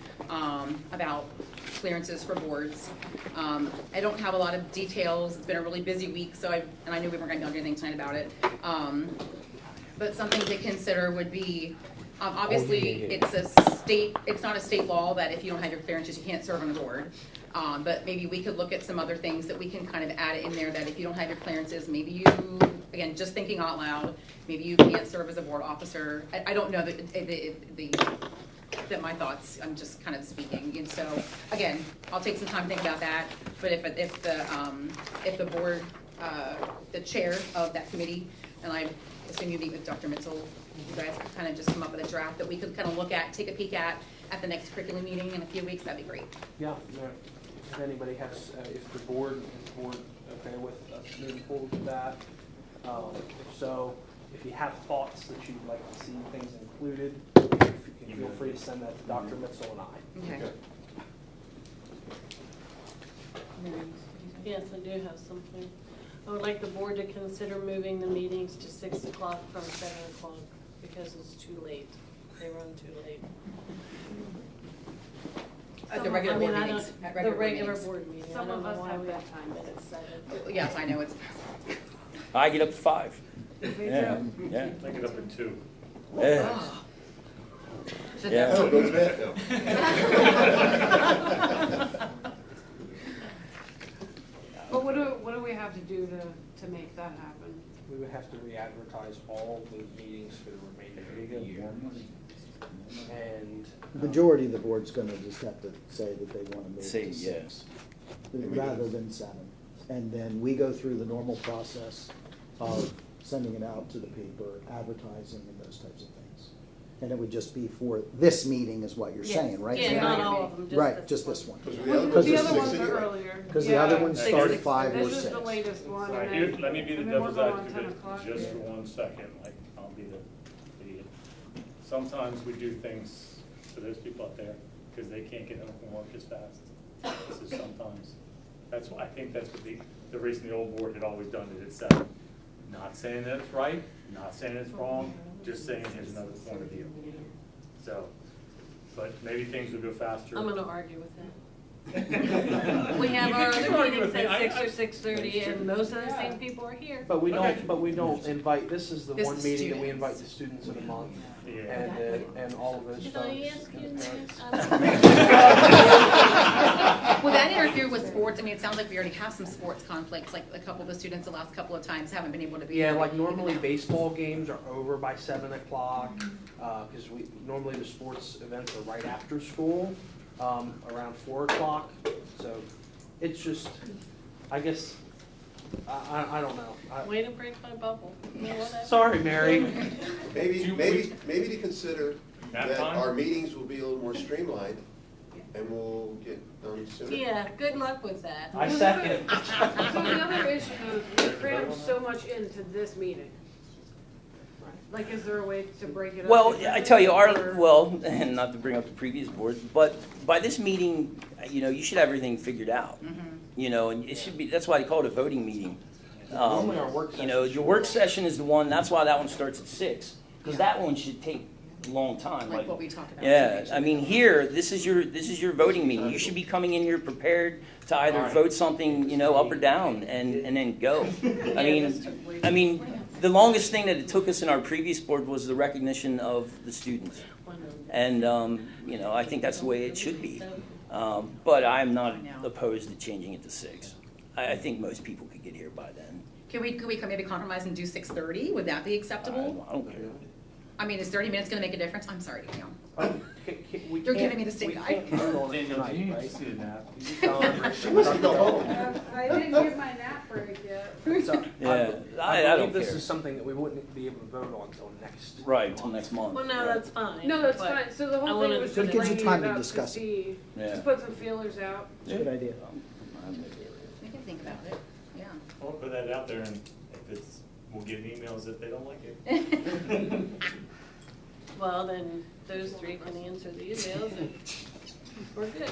about clearances for boards. I don't have a lot of details. It's been a really busy week, and I knew we weren't going to do anything tonight about it. But something to consider would be, obviously, it's not a state law that if you don't have your clearances, you can't serve on the board. But maybe we could look at some other things that we can kind of add in there, that if you don't have your clearances, maybe you, again, just thinking out loud, maybe you can't serve as a board officer. I don't know that my thoughts, I'm just kind of speaking. And so, again, I'll take some time to think about that. But if the board, the chair of that committee, and I assume you meet with Dr. Mitchell, you guys could kind of just come up with a draft that we could kind of look at, take a peek at the next curriculum meeting in a few weeks, that'd be great. Yeah, if anybody has, if the board okay with us moving forward with that. If so, if you have thoughts that you'd like to see things included, you can feel free to send that to Dr. Mitchell and I. Okay. Yes, I do have something. I would like the board to consider moving the meetings to 6 o'clock from 7 o'clock because it's too late. They run too late. At the regular board I meetings. don't- At regular The regular meetings. board meeting. Some I don't of know us why have we that have time. time at 7. Yes, I know it's. I get up to 5. Me Yeah, too. yeah. I get up at 2. Yeah. Should Yeah. Oh, definitely- go to bed now. But what do we have to do to make that happen? We would have to re-advertise all the meetings for the remainder of the year. And The majority of the board's going to just have to say that they want to move Say to yes. 6 rather than 7. And then we go through the normal process of sending it out to the paper, advertising and those types of things. And it would just be for this meeting is what you're saying, right? Yeah, not all of them, just Right, this just one. this one. Because Because the The other other ones ones are are 6 earlier. Because the other Yeah. ones Six, start six. at 5 or This is 6. the latest one. Right, and here, then- let me be the and then we're devil's going on advocate 10 o'clock. just for 1 second, like, I'll be the idiot. Sometimes we do things for those people out there, because they can't get home from work as fast. This is sometimes, I think that's what the reason the old board had always done it at 7. Not saying that it's right, not saying it's wrong, just saying here's another point of view. So, but maybe things will go faster. I'm going to argue with that. We have our You can other argue meetings with me. at 6 or 6:30, and most of the same people are here. But we Okay. don't invite, this is the This one is meeting that we students. invite the students of the month Yeah. and all of those Did folks. I ask you and the that? parents. Would that interfere with sports? I mean, it sounds like we already have some sports conflicts, like a couple of the students the last couple of times haven't been able to be. Yeah, here. like normally baseball games are over by 7 o'clock, because normally the sports events are right after school, around 4 o'clock. So it's just, I guess, I don't know. Way to break my bubble. Whatever. Sorry, Mary. Maybe to consider Nap that time? our meetings will be a little more streamlined and we'll get done sooner. Yeah, good luck with that. I second. So the other issue is we crammed so much into this meeting. Like, is there a way to break it up? Well, I differently, tell you, or- and not to bring up the previous board, but by this meeting, you should have everything figured out. And it should be, that's why they call it a voting meeting. Normally our work session Your work session is the one, that's why that one starts at 6, because that one should take a long time. Like what we talked about. Yeah, I mean, here, this is your voting meeting. You should be coming in here prepared to either vote something, up or down, and then go. I mean, the longest thing that it took us in our previous board was the recognition of the students. And, I think that's the way it should be. But I'm not opposed to changing it to 6. I think most people could get here by then. Can we maybe compromise and do 6:30? Would that be acceptable? I don't care. I mean, is 30 minutes gonna make a difference? I'm sorry, Danielle. We You're can't- giving me the stink we eye. can't vote on it Daniel, do you tonight, need right? to see a nap? She wants to go home. I didn't get my nap break yet. So, Yeah, I I don't believe this care. is something that we wouldn't be able to vote on until next. Right, until next month. Well, no, that's fine. No, that's but fine. So the I whole wanted thing was to just It gives you bringing time it to up to discuss it. see, Yeah. just put some feelers out. It's a good idea. We can think about it, yeah. We'll put that out there, and we'll get emails if they don't like it. Well, then those 3 can answer the emails and we're good.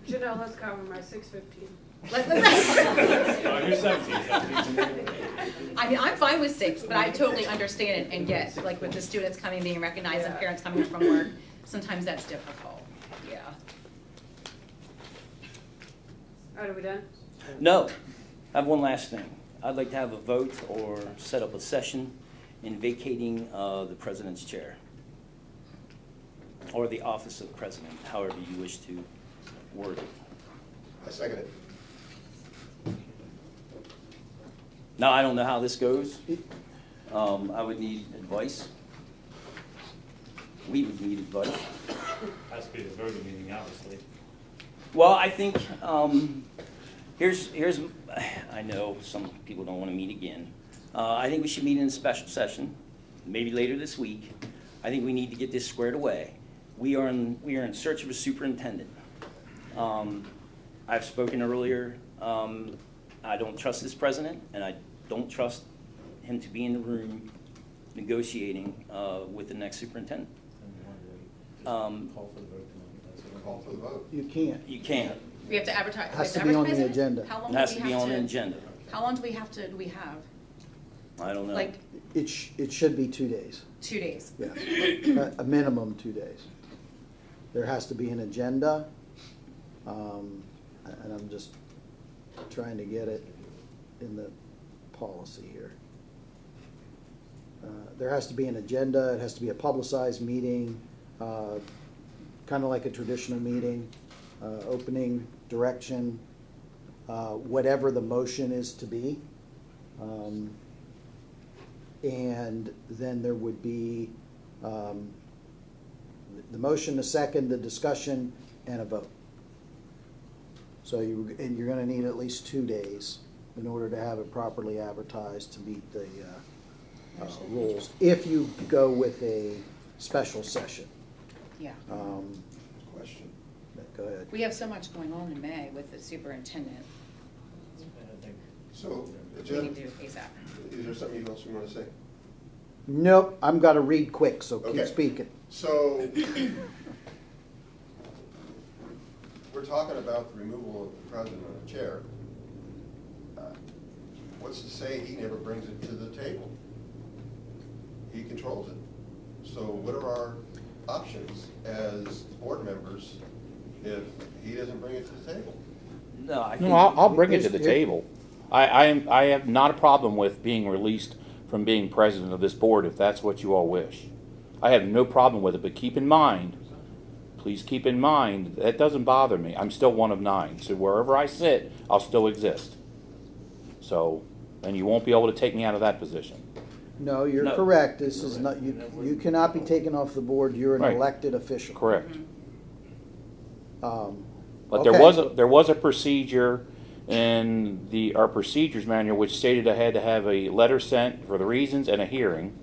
Janelle, let's compromise 6:15. Oh, you're 17. I mean, I'm fine with 6, but I totally understand it and get, like, with the students coming, being recognized, and parents coming from work, sometimes that's difficult, yeah. All right, are we done? No, I have one last thing. I'd like to have a vote or set up a session in vacating the president's chair, or the office of president, however you wish to word it. I second it. Now, I don't know how this goes. I would need advice. We would need advice. Has to be the voting meeting, obviously. Well, I think, here's, I know some people don't want to meet again. I think we should meet in a special session, maybe later this week. I think we need to get this squared away. We are in search of a superintendent. I've spoken earlier. I don't trust this president, and I don't trust him to be in the room negotiating with the next superintendent. Call for the vote tonight. That's what I'm Call for the vote. You can't. You can't. We have to advertise. Has we to have be on the advertise it? agenda. How long It do has we to be have on the agenda. How long do we have? I don't know. Like, It should be 2 days. 2 days? Yeah, a minimum 2 days. There has to be an agenda, and I'm just trying to get it in the policy here. There has to be an agenda, it has to be a publicized meeting, kind of like a traditional meeting, opening, direction, whatever the motion is to be. And then there would be the motion, the second, the discussion, and a vote. So you're gonna need at least 2 days in order to have it properly advertised to meet the rules, if you go with a special session. Yeah. Question. Go ahead. We have so much going on in May with the superintendent. So, We Jen, need to do ASAP. is there something else you want to say? Nope, I'm gonna read quick, so Okay. keep speaking. So, we're talking about the removal of the president of the chair. What's to say he never brings it to the table? He controls it. So what are our options as board members if he doesn't bring it to the table? No, I think. No, I'll bring it to Here's- the table. I have not a problem with being released from being president of this board if that's what you all wish. I have no problem with it, but keep in mind, please keep in mind, that doesn't bother me. I'm still one of 9, so wherever I sit, I'll still exist. So, and you won't be able to take me out of that position. No, you're No. correct, this is not, you cannot be taken off the board, you're an Right. elected official. Correct. But Okay. there was a procedure in our procedures manual which stated I had to have a letter sent for the reasons and a hearing.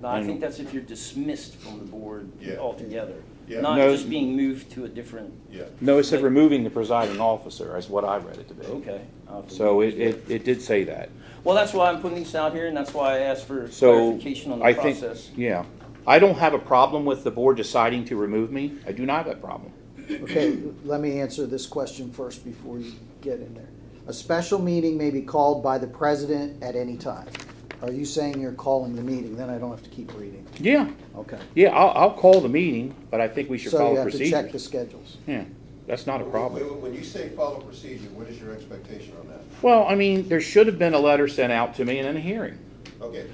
No, I think that's if you're dismissed from the board Yeah. altogether, Yeah. not No. just being moved to a different, Yeah. No, it said removing the presiding officer, is what I read it to be. okay. I'll have to So look. it did say that. Well, that's why I'm putting these out here, and that's why I asked for So clarification on the I think, process. yeah, I don't have a problem with the board deciding to remove me. I do not have a problem. Okay, let me answer this question first before you get in there. A special meeting may be called by the president at any time. Are you saying you're calling the meeting? Then I don't have to keep reading. Yeah, Okay. yeah, I'll call the meeting, but I think we should So you follow have to check the procedures. schedules. Yeah, that's not a problem. When you say follow procedure, what is your expectation on that? Well, I mean, there should have been a letter sent out to me and then a hearing. Okay,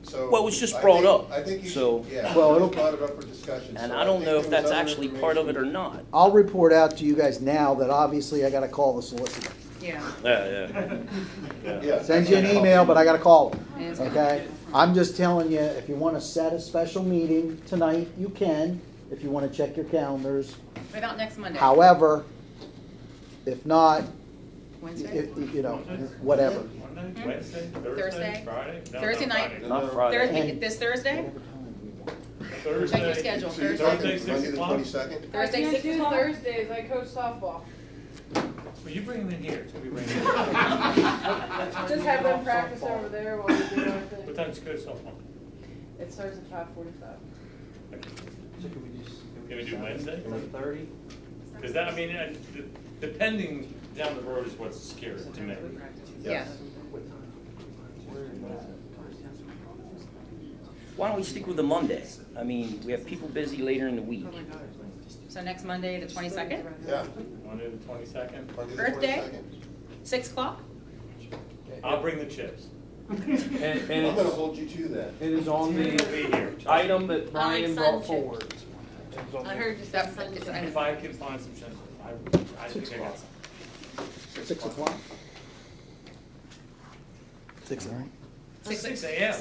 so. Well, it was just I brought think- up, I think you so- should, yeah, Well, well, it'll- brought it up for discussion. And so I don't think know if there was that's other actually part of it or information. not. I'll report out to you guys now that obviously I gotta call the solicitor. Yeah. Yeah. Send you an email, but I gotta call them, It's- okay? I'm just telling you, if you wanna set a special meeting tonight, you can, if you wanna check your calendars. What about next Monday? However, if not, Wednesday? you know, whatever. Monday, Wednesday, Thursday? Thursday, Friday? No, Thursday not night? Friday. Not Friday. Thursday, And- this Thursday? Thursday. Check your schedule. So you're Thursday. talking Thursday, 6 Monday the o'clock? 22nd? Thursday, I can't 6 do o'clock? Thursdays, I coach softball. Well, you bring them in here, so we bring them in. Just have them practice over there while we do our What thing. time's good softball? It starts at 5:45. So can we just? Can we do Wednesday? 7:30? Because that, I mean, depending down the road is what's scary to me. Yeah. Why don't we stick with the Monday? I mean, we have people busy later in the week. So next Monday, the 22nd, Yeah. Monday the 22nd. Monday the Earth Day? 22nd. 6 o'clock? I'll bring the chips. And I'm gonna it's, hold you to that. it is on We'll the be here. item that Brian sun brought chips. forward. It's on I there. heard you That- said it's- Sunday. If I can find some chips, I think I got some. 6 o'clock? 6 o'clock. 6 a.m.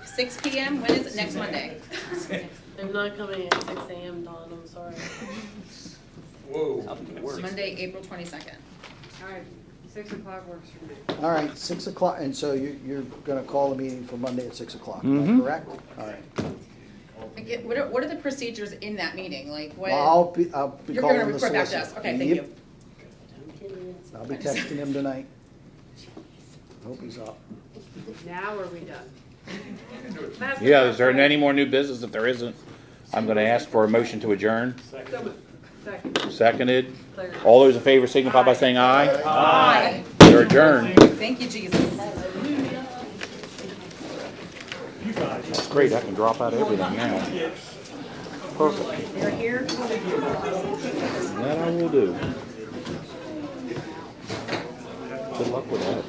6 p.m., when is it? Next Monday? I'm not coming at 6 a.m., Dawn, I'm sorry. Whoa. I'll be at work. Monday, April 22nd. All right, 6 o'clock works for me. All right, 6 o'clock, and so you're gonna call a meeting for Monday at 6 o'clock, Mhm. am I correct? All right. What are the procedures in that meeting? Like what? Well, I'll be You're calling gonna the report back to solicitor. us. Okay, thank Yep. you. I'll be texting him tonight. Hope he's up. Now are we done? That's the Yeah, first is there one. any more new business? If there isn't, I'm gonna ask for a motion to adjourn. Second. Seconded. All those in favor signify by saying aye. Aye. They're adjourned. Thank you, Jesus. That's great, I can drop out everything now. Perfect. You're here. That I will do. Good luck with that.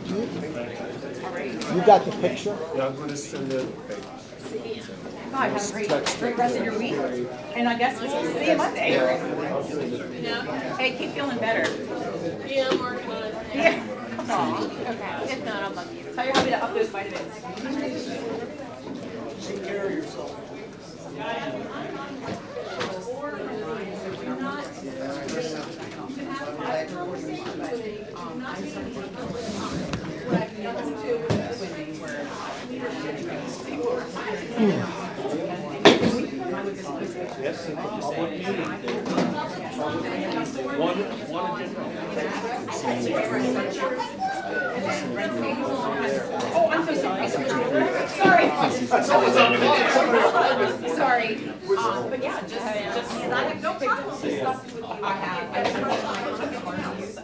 You got the picture? God, have a great rest of your week. And I guess we'll see you Monday. Hey, keep feeling better. Yeah, I'm working on it. Yeah. Aw, okay. If not, I'll love you. Tell your hubby to up those vitamins. Take care of yourself. Oh, I'm so sorry. Sorry. Sorry. But yeah, just, and I have no problem discussing with you. I have.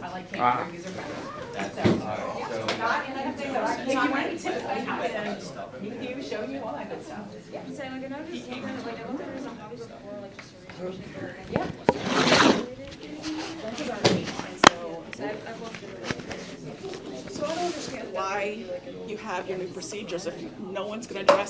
I like cancer user friendly. So, yeah. And I have things that I can, if you want any tips, I have it. And meet with you, show you all that good stuff. Yeah. So like I noticed, kind of like I looked at some hobbies before, like just a research paper. Yeah. I've looked at it. So I don't understand why you have your new procedures if no one's gonna address